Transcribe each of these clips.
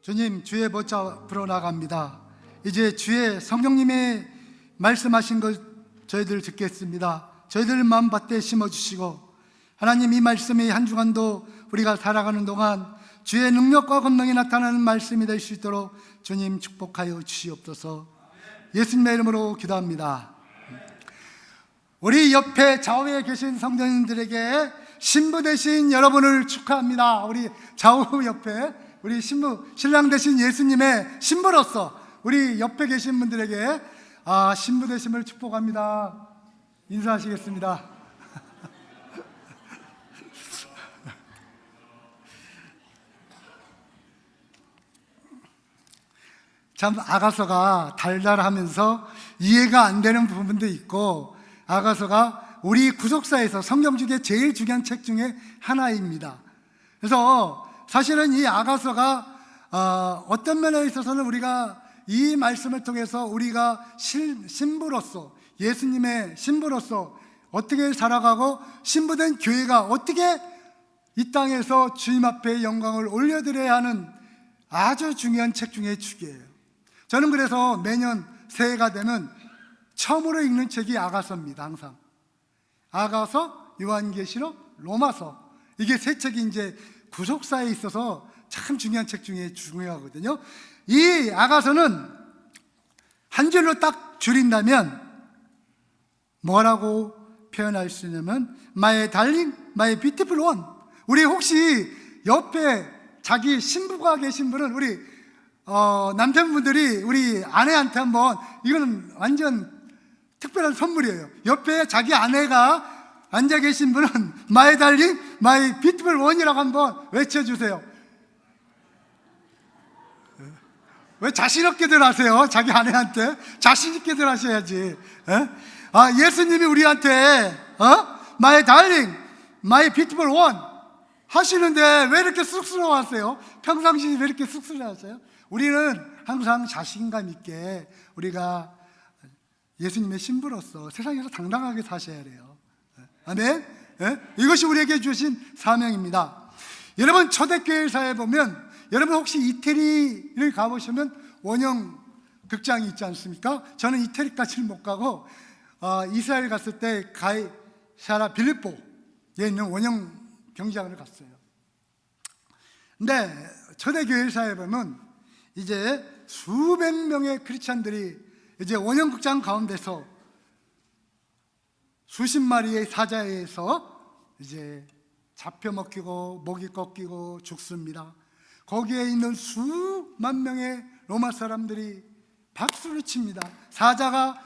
주님, 주의 보좌 앞으로 나갑니다. 이제 주의 성령님의 말씀하신 것 저희들 듣겠습니다. 저희들 마음밭에 심어주시고, 하나님, 이 말씀이 한 주간도 우리가 살아가는 동안 주의 능력과 권능이 나타나는 말씀이 될 수 있도록 주님 축복하여 주시옵소서. 예수님의 이름으로 기도합니다. 우리 옆에 좌우에 계신 성도님들에게 신부 되신 여러분을 축하합니다. 우리 좌우 옆에 우리 신랑 되신 예수님의 신부로서 우리 옆에 계신 분들에게 신부 되심을 축복합니다. 인사하시겠습니다. 참 아가서가 달달하면서 이해가 안 되는 부분도 있고, 아가서가 우리 구속사에서 성경 중에 제일 중요한 책 중에 하나입니다. 그래서 사실은 이 아가서가 어떤 면에 있어서는 우리가 이 말씀을 통해서 우리가 신부로서, 예수님의 신부로서 어떻게 살아가고 신부된 교회가 어떻게 이 땅에서 주님 앞에 영광을 올려드려야 하는 아주 중요한 책 중에 축이에요. 저는 그래서 매년 새해가 되면 처음으로 읽는 책이 아가서입니다. 항상 아가서, 요한계시록, 로마서, 이게 세 책이 이제 구속사에 있어서 참 중요한 책 중에 중요하거든요. 이 아가서는 한 줄로 딱 줄인다면 뭐라고 표현할 수 있냐면 My darling, my beautiful one. 우리 혹시 옆에 자기 신부가 계신 분은 우리 남편분들이 우리 아내한테 한번, 이거는 완전 특별한 선물이에요. 옆에 자기 아내가 앉아 계신 분은 My darling, my beautiful one이라고 한번 외쳐주세요. 왜 자신 없게들 하세요? 자기 아내한테 자신 있게들 하셔야지. 예수님이 우리한테 My darling, my beautiful one 하시는데 왜 이렇게 쑥스러워하세요? 평상시에 왜 이렇게 쑥스러워하세요? 우리는 항상 자신감 있게 우리가 예수님의 신부로서 세상에서 당당하게 사셔야 돼요. 아멘? 이것이 우리에게 주신 사명입니다. 여러분, 초대교회사에 보면, 여러분 혹시 이태리를 가보시면 원형 극장이 있지 않습니까? 저는 이태리까지는 못 가고 이스라엘 갔을 때 가이사라 빌립보에 있는 원형 경기장을 갔어요. 근데 초대교회사에 보면 이제 수백 명의 크리스찬들이 이제 원형극장 가운데서 수십 마리의 사자에 의해서 이제 잡혀 먹히고 목이 꺾이고 죽습니다. 거기에 있는 수만 명의 로마 사람들이 박수를 칩니다. 사자가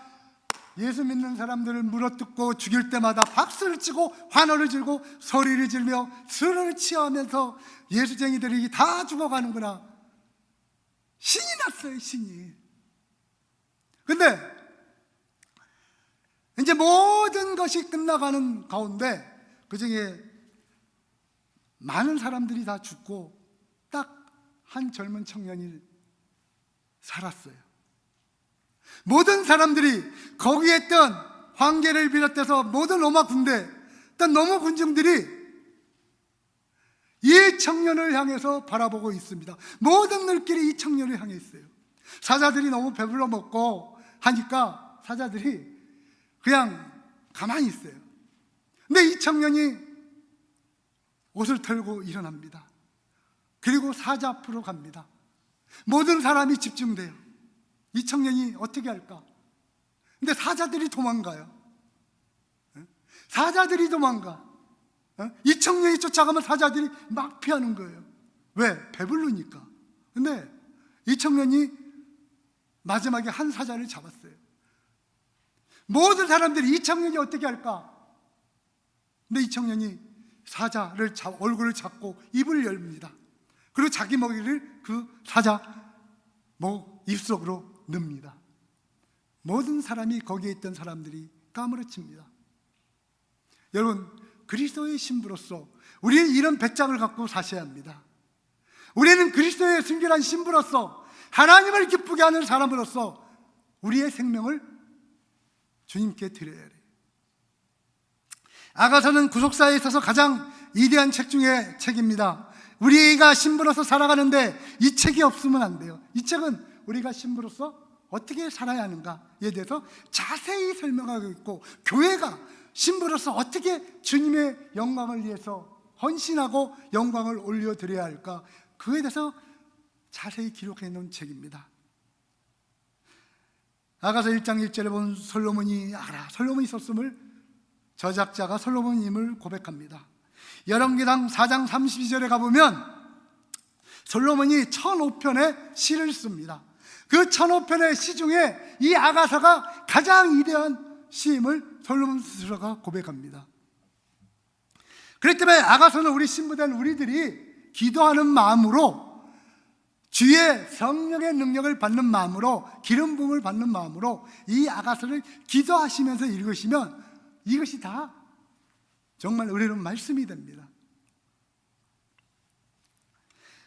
예수 믿는 사람들을 물어뜯고 죽일 때마다 박수를 치고 환호를 지르고 소리를 지르며 스를 취하면서 예수쟁이들이 다 죽어가는구나, 신이 났어요. 신이. 근데 이제 모든 것이 끝나가는 가운데 그 중에 많은 사람들이 다 죽고 딱 한 젊은 청년이 살았어요. 모든 사람들이 거기에 있던 황제를 비롯해서 모든 로마 군대, 일단 로마 군중들이 이 청년을 향해서 바라보고 있습니다. 모든 눈길이 이 청년을 향해 있어요. 사자들이 너무 배불러 먹고 하니까 사자들이 그냥 가만히 있어요. 근데 이 청년이 옷을 털고 일어납니다. 그리고 사자 앞으로 갑니다. 모든 사람이 집중돼요. 이 청년이 어떻게 할까? 근데 사자들이 도망가요. 사자들이 도망가. 이 청년이 쫓아가면 사자들이 막 피하는 거예요. 왜? 배부르니까. 근데 이 청년이 마지막에 한 사자를 잡았어요. 모든 사람들이 이 청년이 어떻게 할까? 근데 이 청년이 사자를 얼굴을 잡고 입을 열립니다. 그리고 자기 먹이를 그 사자 입속으로 넣습니다. 모든 사람이, 거기에 있던 사람들이 까무러칩니다. 여러분, 그리스도의 신부로서 우리는 이런 배짱을 갖고 사셔야 합니다. 우리는 그리스도의 순결한 신부로서 하나님을 기쁘게 하는 사람으로서 우리의 생명을 주님께 드려야 해요. 아가서는 구속사에 있어서 가장 위대한 책 중에 책입니다. 우리가 신부로서 살아가는데 이 책이 없으면 안 돼요. 이 책은 우리가 신부로서 어떻게 살아야 하는가에 대해서 자세히 설명하고 있고, 교회가 신부로서 어떻게 주님의 영광을 위해서 헌신하고 영광을 올려드려야 할까, 그에 대해서 자세히 기록해 놓은 책입니다. 아가서 1장 1절에 보면 솔로몬이 있었음을 저작자가 솔로몬임을 고백합니다. 열왕기상 4장 32절에 가보면 솔로몬이 1005편의 시를 씁니다. 그 1005편의 시 중에 이 아가서가 가장 위대한 시임을 솔로몬 스스로가 고백합니다. 그렇기 때문에 아가서는 우리 신부된 우리들이 기도하는 마음으로, 주의 성령의 능력을 받는 마음으로, 기름 부음을 받는 마음으로 이 아가서를 기도하시면서 읽으시면 이것이 다 정말 의뢰로운 말씀이 됩니다.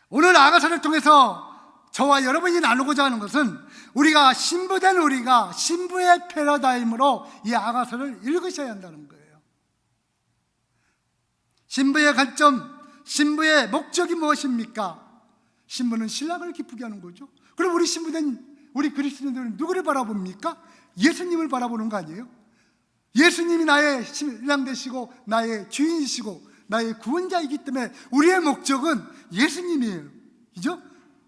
오늘 아가서를 통해서 저와 여러분이 나누고자 하는 것은, 우리가 신부된 우리가 신부의 패러다임으로 이 아가서를 읽으셔야 한다는 거예요. 신부의 관점, 신부의 목적이 무엇입니까? 신부는 신랑을 기쁘게 하는 거죠. 그럼 우리 신부된 우리 그리스도인들은 누구를 바라봅니까? 예수님을 바라보는 거 아니에요? 예수님이 나의 신랑 되시고 나의 주인이시고 나의 구원자이기 때문에 우리의 목적은 예수님이에요. 그죠?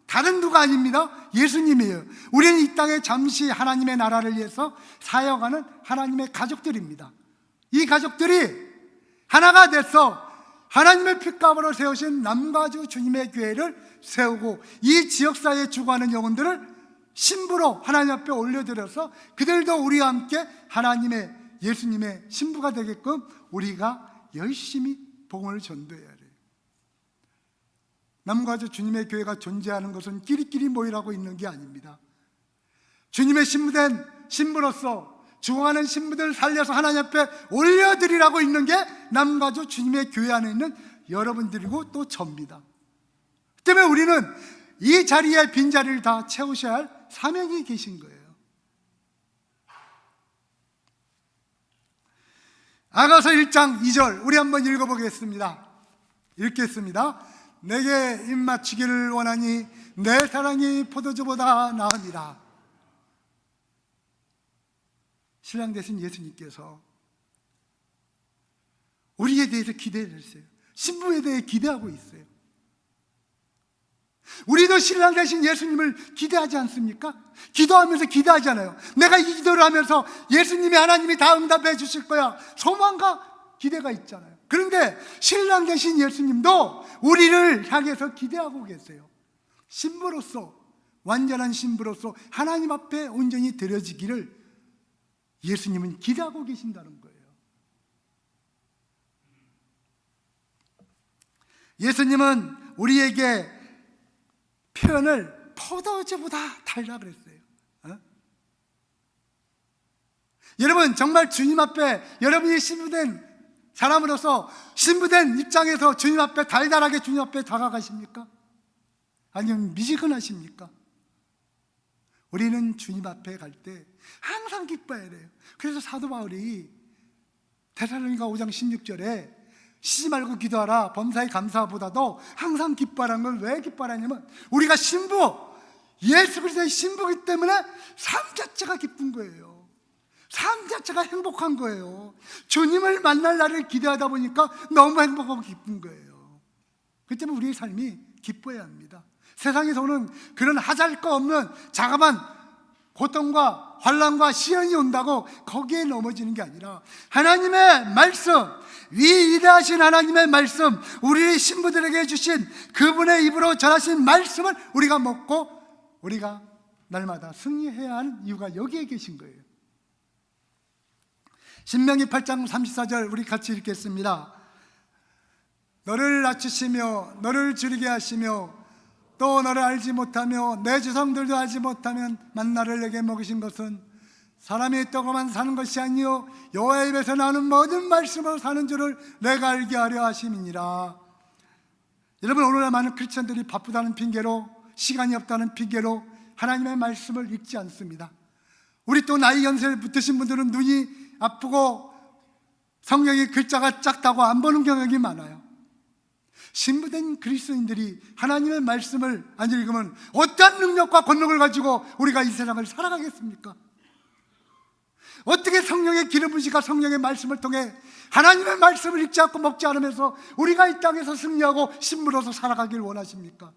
다른 누가 아닙니다. 예수님이에요. 우리는 이 땅에 잠시 하나님의 나라를 위해서 사역하는 하나님의 가족들입니다. 이 가족들이 하나가 돼서 하나님의 핏값으로 세우신 남가주 주님의 교회를 세우고, 이 지역사회에 주구하는 영혼들을 신부로 하나님 앞에 올려드려서 그들도 우리와 함께 하나님의, 예수님의 신부가 되게끔 우리가 열심히 복음을 전도해야 해요. 남가주 주님의 교회가 존재하는 것은 끼리끼리 모이라고 있는 게 아닙니다. 주님의 신부된 신부로서 죽어가는 신부들을 살려서 하나님 앞에 올려드리라고 있는 게 남가주 주님의 교회 안에 있는 여러분들이고 또 접니다. 그 때문에 우리는 이 자리에 빈자리를 다 채우셔야 할 사명이 계신 거예요. 아가서 1장 2절 우리 한번 읽어보겠습니다. 읽겠습니다. 내게 입맞추기를 원하니 내 사랑이 포도주보다 나으니라. 신랑 되신 예수님께서 우리에 대해서 기대를 했어요. 신부에 대해 기대하고 있어요. 우리도 신랑 되신 예수님을 기대하지 않습니까? 기도하면서 기대하잖아요. 내가 이 기도를 하면서 예수님이, 하나님이 다 응답해 주실 거야, 소망과 기대가 있잖아요. 그런데 신랑 되신 예수님도 우리를 향해서 기대하고 계세요. 신부로서, 완전한 신부로서 하나님 앞에 온전히 드려지기를 예수님은 기대하고 계신다는 거예요. 예수님은 우리에게 표현을 포도주보다 달라 그랬어요. 여러분, 정말 주님 앞에 여러분이 신부된 사람으로서, 신부된 입장에서 주님 앞에 달달하게 주님 앞에 다가가십니까? 아니면 미지근하십니까? 우리는 주님 앞에 갈 때 항상 기뻐해야 돼요. 그래서 사도 바울이 데살로니가 5장 16절에 쉬지 말고 기도하라, 범사에 감사보다도 항상 기뻐하라는 걸 왜 기뻐하냐면, 우리가 신부, 예수 그리스도의 신부이기 때문에 삶 자체가 기쁜 거예요. 삶 자체가 행복한 거예요. 주님을 만날 날을 기대하다 보니까 너무 행복하고 기쁜 거예요. 그 때문에 우리의 삶이 기뻐해야 합니다. 세상에서 오는 그런 하잘것없는 자그마한 고통과 환난과 시련이 온다고 거기에 넘어지는 게 아니라, 하나님의 말씀, 위대하신 하나님의 말씀, 우리 신부들에게 주신 그분의 입으로 전하신 말씀을 우리가 먹고 우리가 날마다 승리해야 하는 이유가 여기에 계신 거예요. 신명기 8장 34절 우리 같이 읽겠습니다. 너를 낮추시며 너를 줄이게 하시며 또 너를 알지 못하며 내 조상들도 알지 못하면 만나를 내게 먹이신 것은 사람이 떡으로만 사는 것이 아니요 여호와의 입에서 나오는 모든 말씀으로 사는 줄을 내가 알게 하려 하심이니라. 여러분, 오늘날 많은 크리스천들이 바쁘다는 핑계로, 시간이 없다는 핑계로 하나님의 말씀을 읽지 않습니다. 우리 또 나이 연세에 붙으신 분들은 눈이 아프고 성경의 글자가 작다고 안 보는 경향이 많아요. 신부된 그리스도인들이 하나님의 말씀을 안 읽으면 어떠한 능력과 권능을 가지고 우리가 이 세상을 살아가겠습니까? 어떻게 성령의 기름 부으시가 성령의 말씀을 통해 하나님의 말씀을 읽지 않고 먹지 않으면서 우리가 이 땅에서 승리하고 신부로서 살아가길 원하십니까?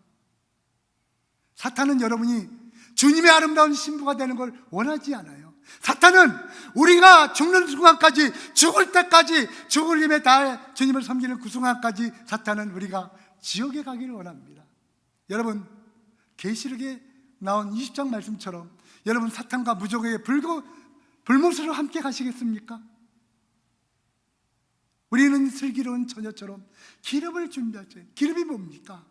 사탄은 여러분이 주님의 아름다운 신부가 되는 걸 원하지 않아요. 사탄은 우리가 죽는 순간까지, 죽을 때까지, 죽을 힘에 다해 주님을 섬기는 그 순간까지 사탄은 우리가 지옥에 가기를 원합니다. 여러분, 계시록에 나온 20장 말씀처럼 여러분 사탄과 무적에게 불못으로 함께 가시겠습니까? 우리는 슬기로운 처녀처럼 기름을 준비하죠. 기름이 뭡니까?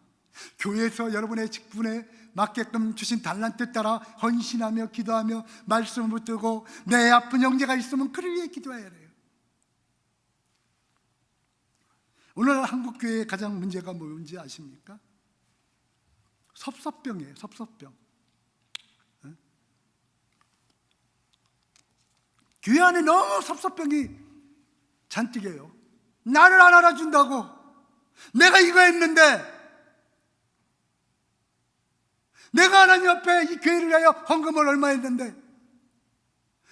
교회에서 여러분의 직분에 맞게끔 주신 달란트 따라 헌신하며 기도하며 말씀을 붙들고 내 아픈 형제가 있으면 그를 위해 기도해야 해요. 오늘날 한국교회의 가장 문제가 뭔지 아십니까? 섭섭병이에요. 섭섭병. 교회 안에 너무 섭섭병이 잔뜩해요. 나를 안 알아준다고, 내가 이거 했는데, 내가 하나님 앞에 이 교회를 위하여 헌금을 얼마 했는데,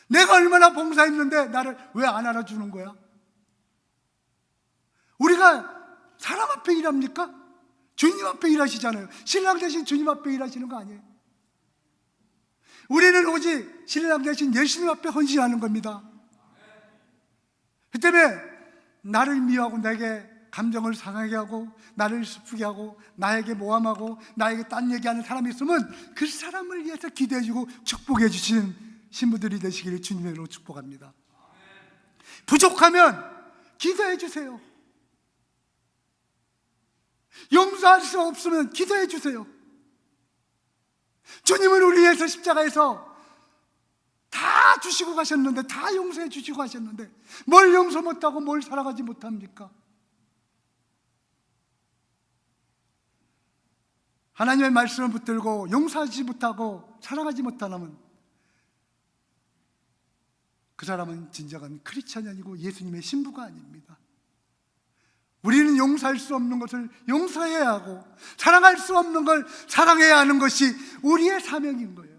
내가 얼마나 봉사했는데 나를 왜 안 알아주는 거야? 우리가 사람 앞에 일합니까? 주님 앞에 일하시잖아요. 신랑 대신 주님 앞에 일하시는 거 아니에요? 우리는 오직 신랑 대신 예수님 앞에 헌신하는 겁니다. 그 때문에 나를 미워하고 내게 감정을 상하게 하고 나를 슬프게 하고 나에게 모함하고 나에게 딴 얘기하는 사람이 있으면 그 사람을 위해서 기도해주고 축복해 주시는 신부들이 되시기를 주님으로 축복합니다. 부족하면 기도해 주세요. 용서할 수 없으면 기도해 주세요. 주님은 우리 위해서 십자가에서 다 주시고 가셨는데, 다 용서해 주시고 가셨는데 뭘 용서 못하고 뭘 살아가지 못합니까? 하나님의 말씀을 붙들고 용서하지 못하고 살아가지 못하면 그 사람은 진정한 크리스찬이 아니고 예수님의 신부가 아닙니다. 우리는 용서할 수 없는 것을 용서해야 하고 사랑할 수 없는 걸 사랑해야 하는 것이 우리의 사명인 거예요.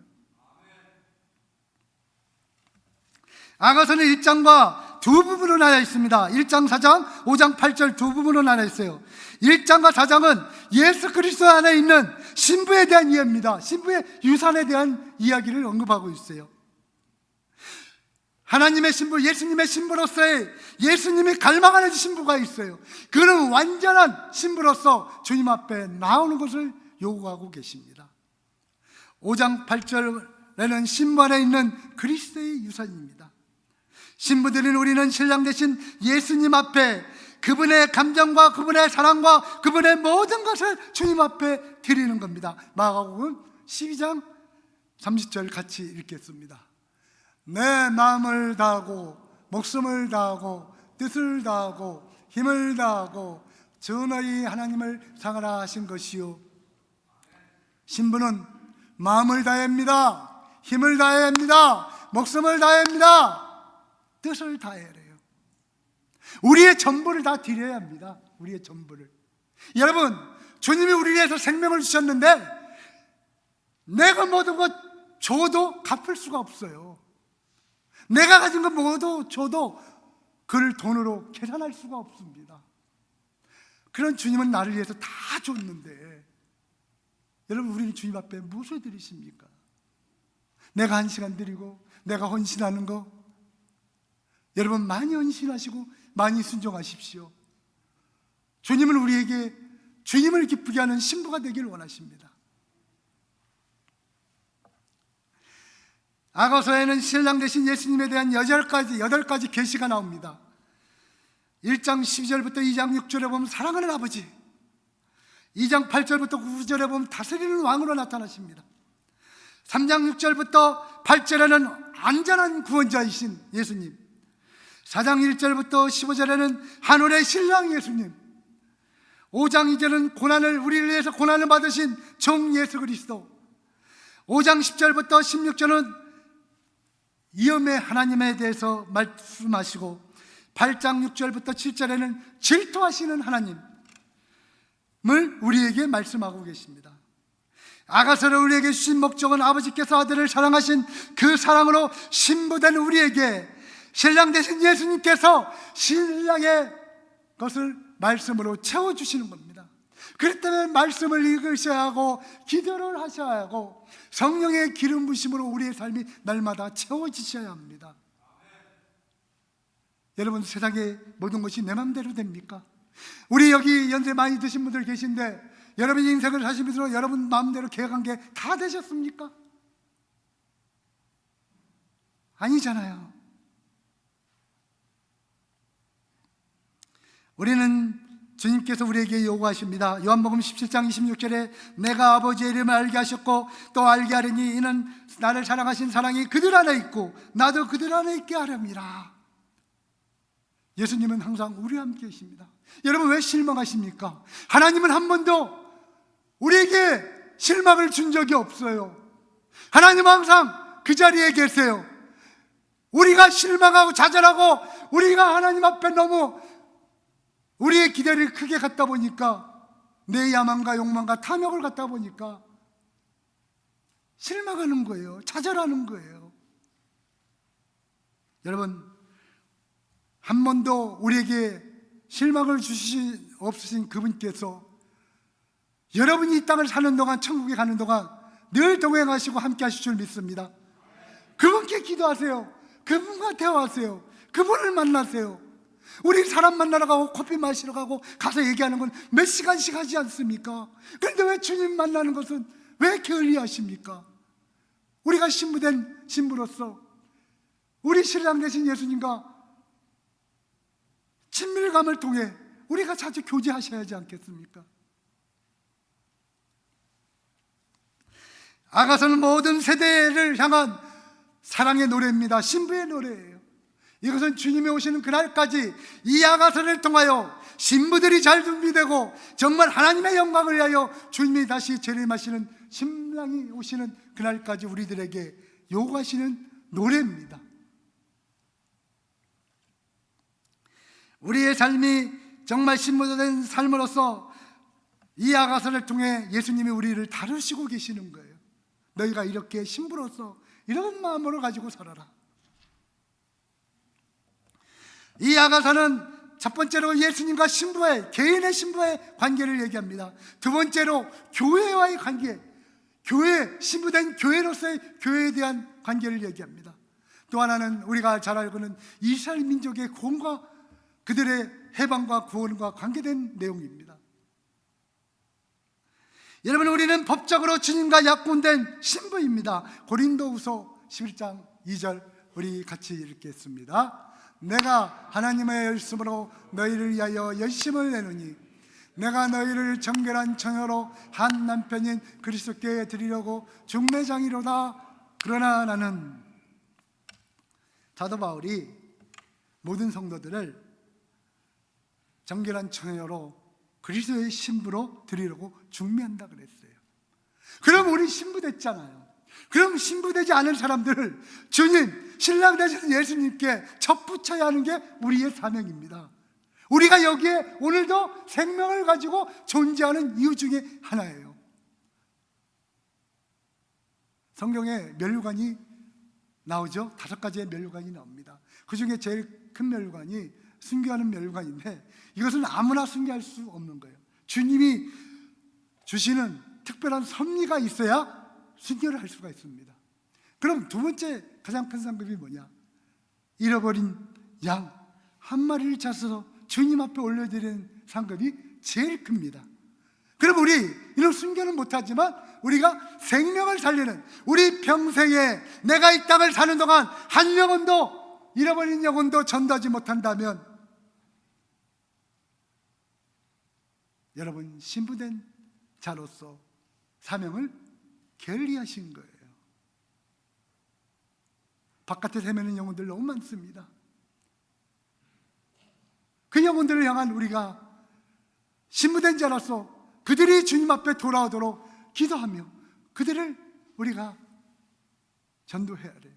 아가서는 1장과 두 부분으로 나뉘어 있습니다. 1장 4장, 5장 8절 두 부분으로 나뉘어 있어요. 1장과 4장은 예수 그리스도 안에 있는 신부에 대한 이야기입니다. 신부의 유산에 대한 이야기를 언급하고 있어요. 하나님의 신부, 예수님의 신부로서의 예수님이 갈망하는 신부가 있어요. 그는 완전한 신부로서 주님 앞에 나오는 것을 요구하고 계십니다. 5장 8절에는 신부 안에 있는 그리스도의 유산입니다. 신부들인 우리는 신랑 대신 예수님 앞에 그분의 감정과 그분의 사랑과 그분의 모든 것을 주님 앞에 드리는 겁니다. 마가복음 12장 30절 같이 읽겠습니다. 내 마음을 다하고 목숨을 다하고 뜻을 다하고 힘을 다하고 주 너희 하나님을 사랑하라 하신 것이요. 신부는 마음을 다해야 합니다. 힘을 다해야 합니다. 목숨을 다해야 합니다. 뜻을 다해야 해요. 우리의 전부를 다 드려야 합니다. 우리의 전부를. 여러분, 주님이 우리를 위해서 생명을 주셨는데 내가 모든 것 줘도 갚을 수가 없어요. 내가 가진 것 모두 줘도 그를 돈으로 계산할 수가 없습니다. 그런 주님은 나를 위해서 다 줬는데 여러분, 우리는 주님 앞에 무엇을 드리십니까? 내가 1시간 드리고 내가 헌신하는 거, 여러분 많이 헌신하시고 많이 순종하십시오. 주님은 우리에게 주님을 기쁘게 하는 신부가 되기를 원하십니다. 아가서에는 신랑 대신 예수님에 대한 8가지 계시가 나옵니다. 1장 12절부터 2장 6절에 보면 사랑하는 아버지, 2장 8절부터 9절에 보면 다스리는 왕으로 나타나십니다. 3장 6절부터 8절에는 안전한 구원자이신 예수님, 4장 1절부터 15절에는 하늘의 신랑 예수님, 5장 2절은 우리를 위해서 고난을 받으신 정 예수 그리스도, 5장 10절부터 16절은 위엄의 하나님에 대해서 말씀하시고, 8장 6절부터 7절에는 질투하시는 하나님, 우리에게 말씀하고 계십니다. 아가서를 우리에게 주신 목적은 아버지께서 아들을 사랑하신 그 사랑으로 신부된 우리에게 신랑 되신 예수님께서 신랑의 것을 말씀으로 채워주시는 겁니다. 그렇기 때문에 말씀을 읽으셔야 하고 기도를 하셔야 하고 성령의 기름 부심으로 우리의 삶이 날마다 채워지셔야 합니다. 여러분, 세상의 모든 것이 내 맘대로 됩니까? 우리 여기 연세 많이 드신 분들 계신데 여러분 인생을 사시면서 여러분 마음대로 계획한 게 다 되셨습니까? 아니잖아요. 우리는 주님께서 우리에게 요구하십니다. 요한복음 17장 26절에 내가 아버지의 이름을 알게 하셨고 또 알게 하리니 이는 나를 사랑하신 사랑이 그들 안에 있고 나도 그들 안에 있게 하렵니다. 예수님은 항상 우리와 함께 계십니다. 여러분, 왜 실망하십니까? 하나님은 한 번도 우리에게 실망을 준 적이 없어요. 하나님은 항상 그 자리에 계세요. 우리가 실망하고 좌절하고 우리가 하나님 앞에 너무 우리의 기대를 크게 갖다 보니까 내 야망과 욕망과 탐욕을 갖다 보니까 실망하는 거예요. 좌절하는 거예요. 여러분, 한 번도 우리에게 실망을 없으신 그분께서 여러분이 이 땅을 사는 동안, 천국에 가는 동안 늘 동행하시고 함께 하실 줄 믿습니다. 그분께 기도하세요. 그분과 대화하세요. 그분을 만나세요. 우리 사람 만나러 가고 커피 마시러 가고 가서 얘기하는 건 몇 시간씩 하지 않습니까? 그런데 왜 주님 만나는 것은 왜 게을리하십니까? 우리가 신부된 신부로서 우리 신랑 되신 예수님과 친밀감을 통해 우리가 자주 교제하셔야 하지 않겠습니까? 아가서는 모든 세대를 향한 사랑의 노래입니다. 신부의 노래예요. 이것은 주님이 오시는 그날까지 이 아가서를 통하여 신부들이 잘 준비되고 정말 하나님의 영광을 위하여 주님이 다시 재림하시는 신랑이 오시는 그날까지 우리들에게 요구하시는 노래입니다. 우리의 삶이 정말 신부된 삶으로서 이 아가서를 통해 예수님이 우리를 다루시고 계시는 거예요. 너희가 이렇게 신부로서 이런 마음으로 가지고 살아라. 이 아가서는 첫 번째로 예수님과 신부의, 개인의 신부의 관계를 얘기합니다. 두 번째로 교회와의 관계, 교회, 신부된 교회로서의 교회에 대한 관계를 얘기합니다. 또 하나는 우리가 잘 알고는 이스라엘 민족의 구원과 그들의 해방과 구원과 관계된 내용입니다. 여러분, 우리는 법적으로 주님과 약혼된 신부입니다. 고린도후서 11장 2절 우리 같이 읽겠습니다. 내가 하나님의 열심으로 너희를 위하여 열심을 내노니 내가 너희를 정결한 처녀로 한 남편인 그리스도께 드리려고 중매장이로다. 그러나 나는, 사도 바울이 모든 성도들을 정결한 처녀로 그리스도의 신부로 드리려고 중매한다 그랬어요. 그럼 우리 신부 됐잖아요. 그럼 신부되지 않은 사람들을 주님, 신랑 되신 예수님께 접붙여야 하는 게 우리의 사명입니다. 우리가 여기에 오늘도 생명을 가지고 존재하는 이유 중에 하나예요. 성경에 면류관이 나오죠. 5가지의 면류관이 나옵니다. 그 중에 제일 큰 면류관이 순교하는 면류관인데 이것은 아무나 순교할 수 없는 거예요. 주님이 주시는 특별한 섭리가 있어야 순교를 할 수가 있습니다. 그럼 두 번째 가장 큰 상급이 뭐냐? 잃어버린 양 한 마리를 찾아서 주님 앞에 올려드리는 상급이 제일 큽니다. 그럼 우리 이런 순교는 못하지만 우리가 생명을 살리는, 우리 평생에 내가 이 땅을 사는 동안 한 영혼도, 잃어버린 영혼도 전도하지 못한다면 여러분, 신부된 자로서 사명을 게을리하신 거예요. 바깥에 헤매는 영혼들 너무 많습니다. 그 영혼들을 향한 우리가 신부된 자로서 그들이 주님 앞에 돌아오도록 기도하며 그들을 우리가 전도해야 돼요.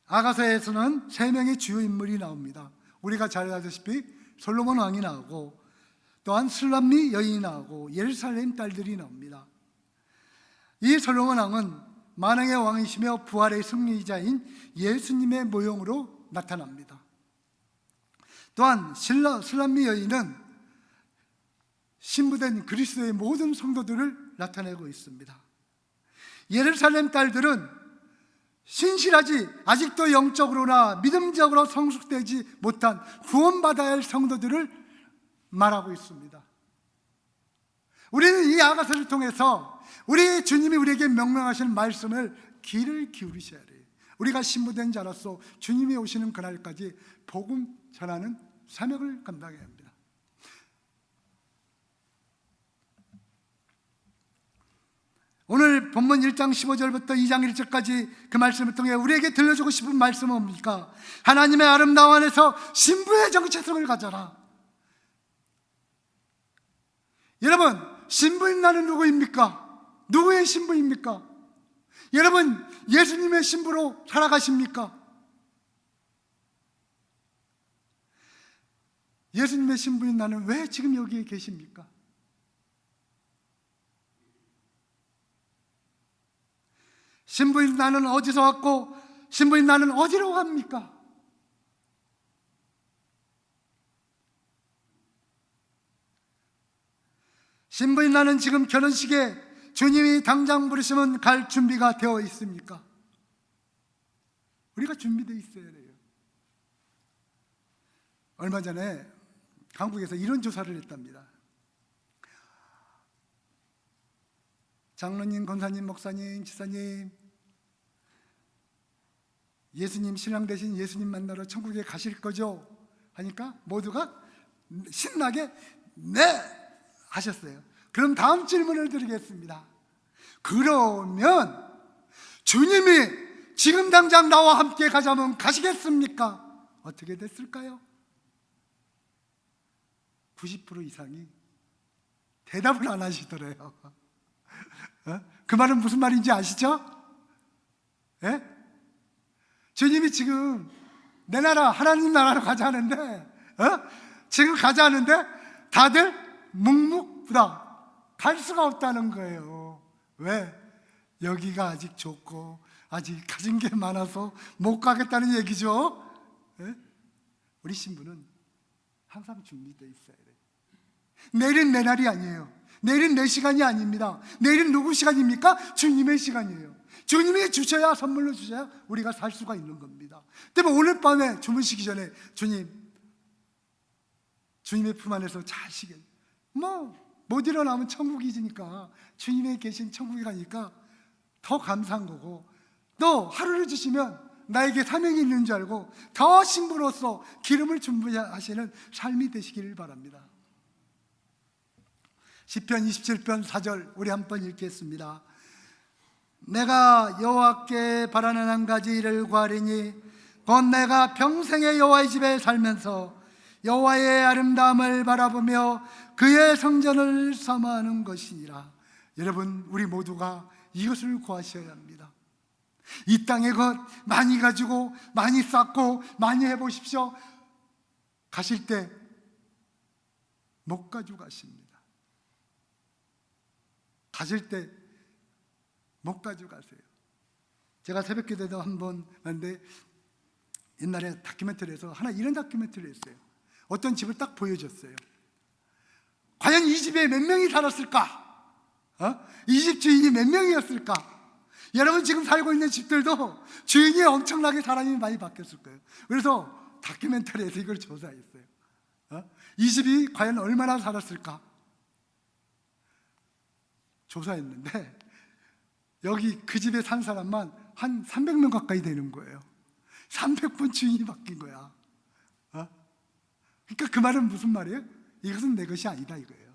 아가서에서는 3명의 주요 인물이 나옵니다. 우리가 잘 아다시피 솔로몬 왕이 나오고, 또한 술람미 여인이 나오고, 예루살렘 딸들이 나옵니다. 이 솔로몬 왕은 만왕의 왕이시며 부활의 승리자인 예수님의 모형으로 나타납니다. 또한 술람미 여인은 신부된 그리스도의 모든 성도들을 나타내고 있습니다. 예루살렘 딸들은 신실하지 아직도 영적으로나 믿음적으로 성숙되지 못한 구원받아야 할 성도들을 말하고 있습니다. 우리는 이 아가서를 통해서 우리 주님이 우리에게 명령하시는 말씀을 귀를 기울이셔야 돼요. 우리가 신부된 자로서 주님이 오시는 그날까지 복음 전하는 사명을 감당해야 합니다. 오늘 본문 1장 15절부터 2장 1절까지 그 말씀을 통해 우리에게 들려주고 싶은 말씀은 뭡니까? 하나님의 아름다움 안에서 신부의 정체성을 가져라. 여러분, 신부인 나는 누구입니까? 누구의 신부입니까? 여러분, 예수님의 신부로 살아가십니까? 예수님의 신부인 나는 왜 지금 여기에 계십니까? 신부인 나는 어디서 왔고 신부인 나는 어디로 갑니까? 신부인 나는 지금 결혼식에 주님이 당장 부르시면 갈 준비가 되어 있습니까? 우리가 준비되어 있어야 돼요. 얼마 전에 한국에서 이런 조사를 했답니다. 장로님, 권사님, 목사님, 지사님, 예수님 신랑 되신 예수님 만나러 천국에 가실 거죠? 하니까 모두가 신나게 네! 하셨어요. 그럼 다음 질문을 드리겠습니다. 그러면 주님이 지금 당장 나와 함께 가자면 가시겠습니까? 어떻게 됐을까요? 90% 이상이 대답을 안 하시더래요. 그 말은 무슨 말인지 아시죠? 예? 주님이 지금 내 나라 하나님 나라로 가자는데 지금 가자는데 다들 묵묵부답 갈 수가 없다는 거예요. 왜? 여기가 아직 좁고 아직 가진 게 많아서 못 가겠다는 얘기죠. 예? 우리 신부는 항상 준비되어 있어야 돼요. 내일은 내 날이 아니에요. 내일은 내 시간이 아닙니다. 내일은 누구 시간입니까? 주님의 시간이에요. 주님이 주셔야, 선물로 주셔야 우리가 살 수가 있는 겁니다. 때문에 오늘 밤에 주무시기 전에 주님의 품 안에서 잘 쉬게, 못 일어나면 천국이지니까, 주님이 계신 천국에 가니까 더 감사한 거고, 또 하루를 주시면 나에게 사명이 있는 줄 알고 더 신부로서 기름을 준비하시는 삶이 되시기를 바랍니다. 시편 27편 4절 우리 한번 읽겠습니다. 내가 여호와께 바라는 한 가지 일을 구하리니 곧 내가 평생의 여호와의 집에 살면서 여호와의 아름다움을 바라보며 그의 성전을 사모하는 것이니라. 여러분, 우리 모두가 이것을 구하셔야 합니다. 이 땅의 것 많이 가지고 많이 쌓고 많이 해보십시오. 가실 때 못 가지고 가십니다. 가실 때 못 가지고 가세요. 제가 새벽 기도도 한번 했는데 옛날에 다큐멘터리에서 하나 이런 다큐멘터리를 했어요. 어떤 집을 딱 보여줬어요. 과연 이 집에 몇 명이 살았을까? 이 집 주인이 몇 명이었을까? 여러분 지금 살고 있는 집들도 주인이 엄청나게 사람이 많이 바뀌었을 거예요. 그래서 다큐멘터리에서 이걸 조사했어요. 이 집이 과연 얼마나 살았을까? 조사했는데 여기 그 집에 산 사람만 한 300명 가까이 되는 거예요. 300번 주인이 바뀐 거야. 그러니까 그 말은 무슨 말이에요? 이것은 내 것이 아니다 이거예요.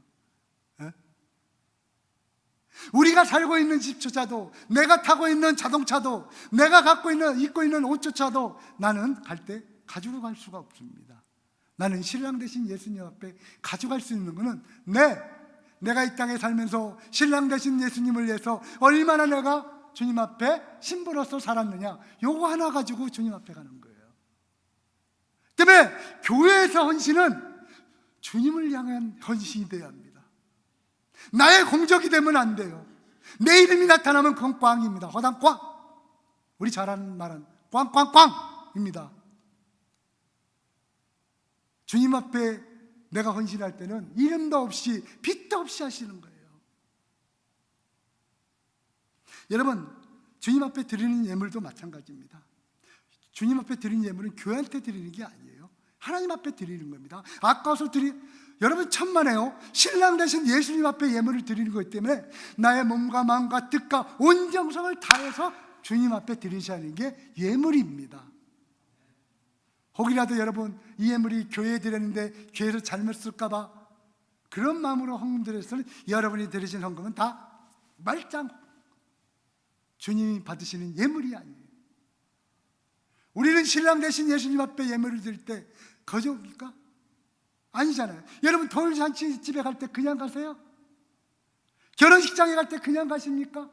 우리가 살고 있는 집조차도, 내가 타고 있는 자동차도, 내가 입고 있는 옷조차도 나는 갈 때 가지고 갈 수가 없습니다. 나는 신랑 대신 예수님 앞에 가져갈 수 있는 것은 내가 이 땅에 살면서 신랑 대신 예수님을 위해서 얼마나 내가 주님 앞에 신부로서 살았느냐, 요거 하나 가지고 주님 앞에 가는 거예요. 때문에 교회에서 헌신은 주님을 향한 헌신이 되어야 합니다. 나의 공적이 되면 안 돼요. 내 이름이 나타나면 그건 꽝입니다. 허당 꽝. 우리 잘 아는 말은 꽝꽝꽝입니다. 주님 앞에 내가 헌신할 때는 이름도 없이 빛도 없이 하시는 거예요. 여러분, 주님 앞에 드리는 예물도 마찬가지입니다. 주님 앞에 드리는 예물은 교회한테 드리는 게 아니에요. 하나님 앞에 드리는 겁니다. 여러분 천만에요. 신랑 대신 예수님 앞에 예물을 드리는 것 때문에 나의 몸과 마음과 뜻과 온 정성을 다해서 주님 앞에 드리자는 게 예물입니다. 혹이라도 여러분 이 예물이 교회에 드렸는데 교회에서 잘못 쓸까봐 그런 마음으로 헌금 드렸으면 여러분이 드리신 헌금은 다 말짱 주님이 받으시는 예물이 아니에요. 우리는 신랑 대신 예수님 앞에 예물을 드릴 때 거저입니까? 아니잖아요. 여러분 돌잔치집에 갈 때 그냥 가세요? 결혼식장에 갈 때 그냥 가십니까?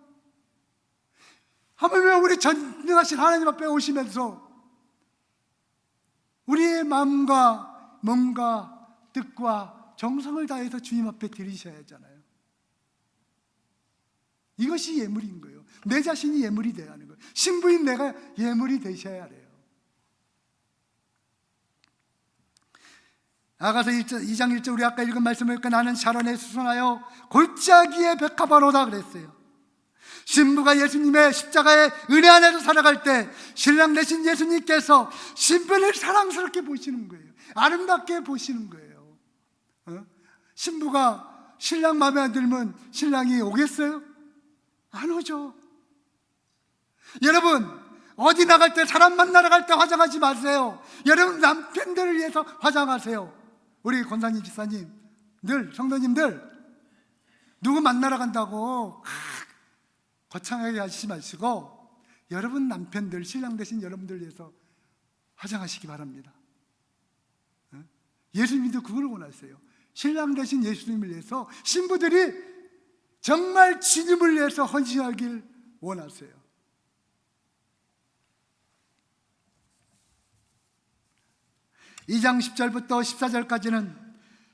하물며 우리 전능하신 하나님 앞에 오시면서 우리의 마음과 몸과 뜻과 정성을 다해서 주님 앞에 드리셔야 하잖아요. 이것이 예물인 거예요. 내 자신이 예물이 되어야 하는 거예요. 신부인 내가 예물이 되셔야 해요. 아가서 2장 1절 우리 아까 읽은 말씀을 보니까 나는 샤론에 수선하여 골짜기의 백합화로다 그랬어요. 신부가 예수님의 십자가의 은혜 안에서 살아갈 때 신랑 되신 예수님께서 신부를 사랑스럽게 보시는 거예요. 아름답게 보시는 거예요. 신부가 신랑 마음에 안 들면 신랑이 오겠어요? 안 오죠. 여러분 어디 나갈 때 사람 만나러 갈 때 화장하지 마세요. 여러분 남편들을 위해서 화장하세요. 우리 권사님 집사님 늘 성도님들 누구 만나러 간다고 거창하게 하시지 마시고 여러분 남편들 신랑 되신 여러분들 위해서 화장하시기 바랍니다. 예수님도 그걸 원하세요. 신랑 되신 예수님을 위해서 신부들이 정말 주님을 위해서 헌신하길 원하세요. 이 장 10절부터 14절까지는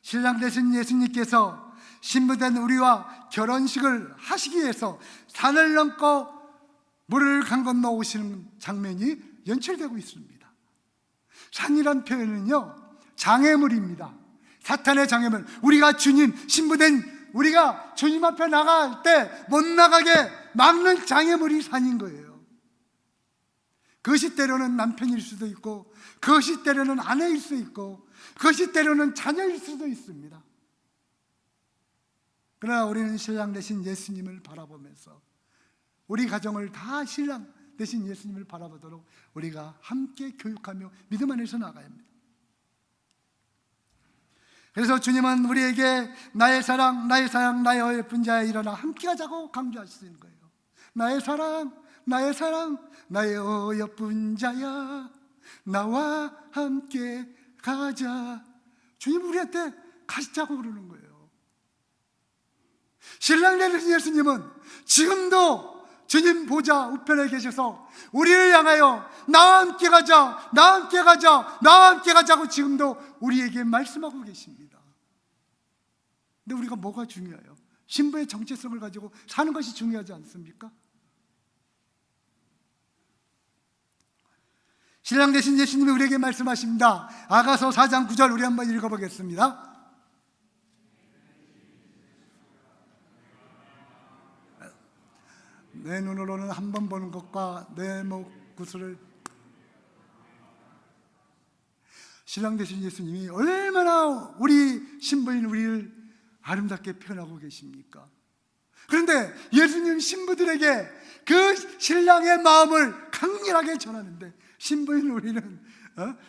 신랑 되신 예수님께서 신부된 우리와 결혼식을 하시기 위해서 산을 넘고 물을 강 건너 오시는 장면이 연출되고 있습니다. 산이란 표현은요 장애물입니다. 사탄의 장애물. 우리가 주님 신부된 우리가 주님 앞에 나갈 때 못 나가게 막는 장애물이 산인 거예요. 그것이 때로는 남편일 수도 있고, 그것이 때로는 아내일 수도 있고, 그것이 때로는 자녀일 수도 있습니다. 그러나 우리는 신랑 대신 예수님을 바라보면서 우리 가정을 다 신랑 대신 예수님을 바라보도록 우리가 함께 교육하며 믿음 안에서 나가야 합니다. 그래서 주님은 우리에게 나의 사랑, 나의 사랑, 나의 어여쁜 자야 일어나 함께 가자고 강조하시는 거예요. 나의 사랑, 나의 사랑, 나의 어여쁜 자야 나와 함께 가자. 주님 우리한테 가자고 그러는 거예요. 신랑 되신 예수님은 지금도 주님 보좌 우편에 계셔서 우리를 향하여 나와 함께 가자, 나와 함께 가자, 나와 함께 가자고 지금도 우리에게 말씀하고 계십니다. 근데 우리가 뭐가 중요해요? 신부의 정체성을 가지고 사는 것이 중요하지 않습니까? 신랑 되신 예수님이 우리에게 말씀하십니다. 아가서 4장 9절 우리 한번 읽어보겠습니다. 내 눈으로는 한 번 보는 것과 내 목구슬을. 신랑 되신 예수님이 얼마나 우리 신부인 우리를 아름답게 표현하고 계십니까? 그런데 예수님 신부들에게 그 신랑의 마음을 강렬하게 전하는데 신부인 우리는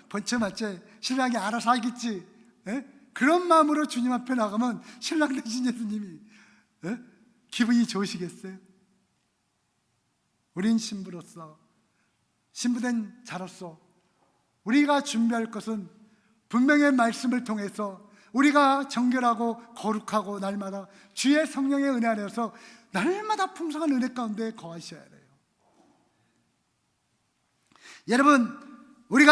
번쩍맞게 신랑이 알아서 하겠지 그런 마음으로 주님 앞에 나가면 신랑 되신 예수님이 기분이 좋으시겠어요? 우린 신부로서 신부된 자로서 우리가 준비할 것은 분명히 말씀을 통해서 우리가 정결하고 거룩하고 날마다 주의 성령의 은혜 안에서 날마다 풍성한 은혜 가운데 거하셔야 해요. 여러분, 우리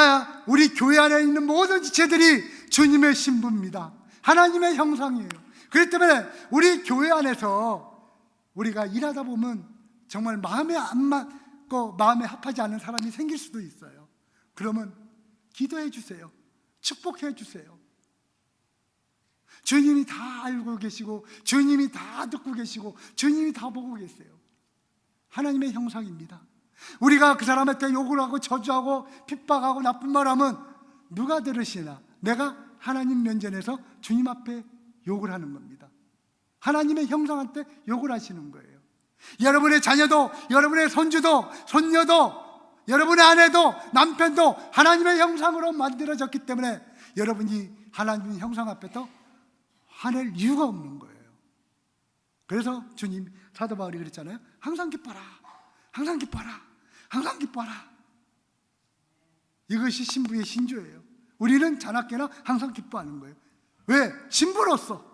교회 안에 있는 모든 지체들이 주님의 신부입니다. 하나님의 형상이에요. 그렇기 때문에 우리 교회 안에서 우리가 일하다 보면 정말 마음에 안 맞고 마음에 합하지 않는 사람이 생길 수도 있어요. 그러면 기도해 주세요. 축복해 주세요. 주님이 다 알고 계시고, 주님이 다 듣고 계시고, 주님이 다 보고 계세요. 하나님의 형상입니다. 우리가 그 사람한테 욕을 하고 저주하고 핍박하고 나쁜 말하면 누가 들으시나? 내가 하나님 면전에서 주님 앞에 욕을 하는 겁니다. 하나님의 형상한테 욕을 하시는 거예요. 여러분의 자녀도, 여러분의 손주도, 손녀도, 여러분의 아내도, 남편도 하나님의 형상으로 만들어졌기 때문에 여러분이 하나님의 형상 앞에서 화낼 이유가 없는 거예요. 그래서 주님, 사도 바울이 그랬잖아요. 항상 기뻐라, 항상 기뻐라, 항상 기뻐라. 이것이 신부의 신조예요. 우리는 자나깨나 항상 기뻐하는 거예요. 왜? 신부로서.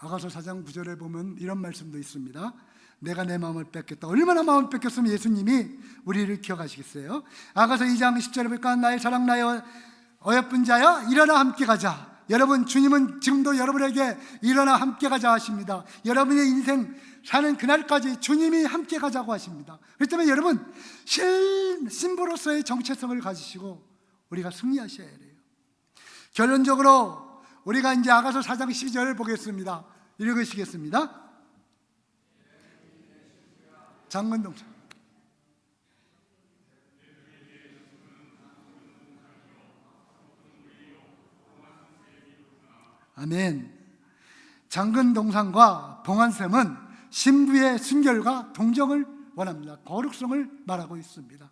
아가서 4장 9절에 보면 이런 말씀도 있습니다. 내가 내 마음을 뺏겼다. 얼마나 마음을 뺏겼으면 예수님이 우리를 기억하시겠어요? 아가서 2장 10절에 보니까 나의 사랑 나의 어여쁜 자야 일어나 함께 가자. 여러분, 주님은 지금도 여러분에게 일어나 함께 가자 하십니다. 여러분의 인생 사는 그날까지 주님이 함께 가자고 하십니다. 그렇기 때문에 여러분, 신부로서의 정체성을 가지시고 우리가 승리하셔야 해요. 결론적으로 우리가 이제 아가서 4장 12절을 보겠습니다. 읽으시겠습니다. 장건동사. 아멘. 장근동산과 봉안샘은 신부의 순결과 동정을 원합니다. 거룩성을 말하고 있습니다.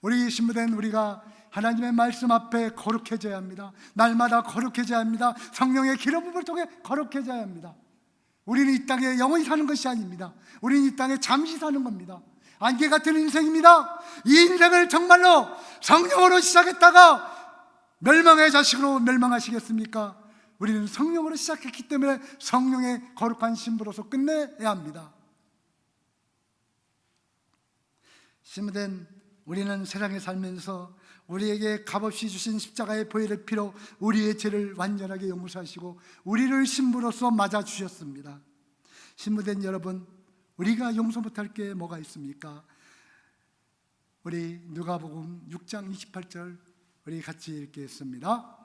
우리 신부된 우리가 하나님의 말씀 앞에 거룩해져야 합니다. 날마다 거룩해져야 합니다. 성령의 기름 부음을 통해 거룩해져야 합니다. 우리는 이 땅에 영원히 사는 것이 아닙니다. 우리는 이 땅에 잠시 사는 겁니다. 안개 같은 인생입니다. 이 인생을 정말로 성령으로 시작했다가 멸망의 자식으로 멸망하시겠습니까? 우리는 성령으로 시작했기 때문에 성령의 거룩한 신부로서 끝내야 합니다. 신부된 우리는 세상에 살면서 우리에게 값없이 주신 십자가의 보혈의 피로 우리의 죄를 완전하게 용서하시고 우리를 신부로서 맞아주셨습니다. 신부된 여러분, 우리가 용서 못할 게 뭐가 있습니까? 우리 누가복음 6장 28절 우리 같이 읽겠습니다.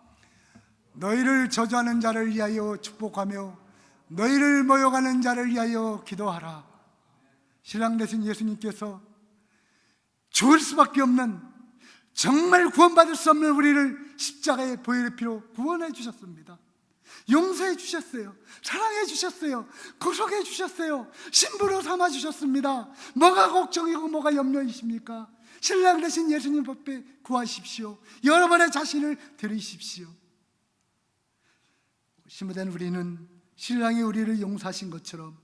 너희를 저주하는 자를 위하여 축복하며 너희를 모욕하는 자를 위하여 기도하라. 신랑 되신 예수님께서 죽을 수밖에 없는, 정말 구원받을 수 없는 우리를 십자가의 보혈의 피로 구원해 주셨습니다. 용서해 주셨어요. 사랑해 주셨어요. 구속해 주셨어요. 신부로 삼아 주셨습니다. 뭐가 걱정이고 뭐가 염려이십니까? 신랑 되신 예수님 앞에 구하십시오. 여러분의 자신을 드리십시오. 신부된 우리는 신랑이 우리를 용서하신 것처럼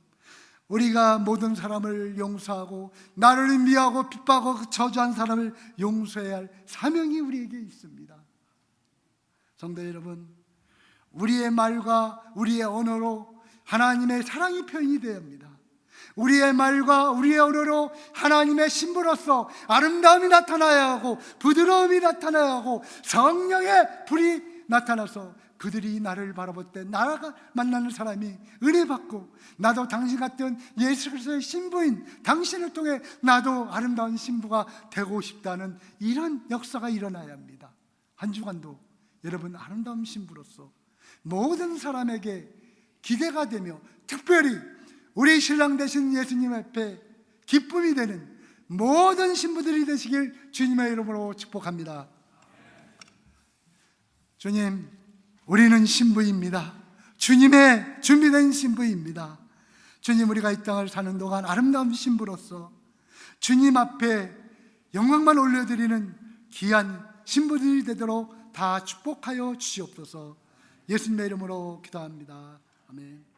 우리가 모든 사람을 용서하고 나를 미워하고 핍박하고 저주한 사람을 용서해야 할 사명이 우리에게 있습니다. 성도 여러분, 우리의 말과 우리의 언어로 하나님의 사랑이 표현이 되어야 합니다. 우리의 말과 우리의 언어로 하나님의 신부로서 아름다움이 나타나야 하고 부드러움이 나타나야 하고 성령의 불이 나타나서 그들이 나를 바라볼 때 나가 만나는 사람이 은혜 받고 나도 당신 같은 예수 그리스도의 신부인 당신을 통해 나도 아름다운 신부가 되고 싶다는 이런 역사가 일어나야 합니다. 한 주간도 여러분 아름다운 신부로서 모든 사람에게 기대가 되며 특별히 우리 신랑 되신 예수님 앞에 기쁨이 되는 모든 신부들이 되시길 주님의 이름으로 축복합니다. 주님, 우리는 신부입니다. 주님의 준비된 신부입니다. 주님, 우리가 이 땅을 사는 동안 아름다운 신부로서 주님 앞에 영광만 올려드리는 귀한 신부들이 되도록 다 축복하여 주시옵소서. 예수님의 이름으로 기도합니다. 아멘.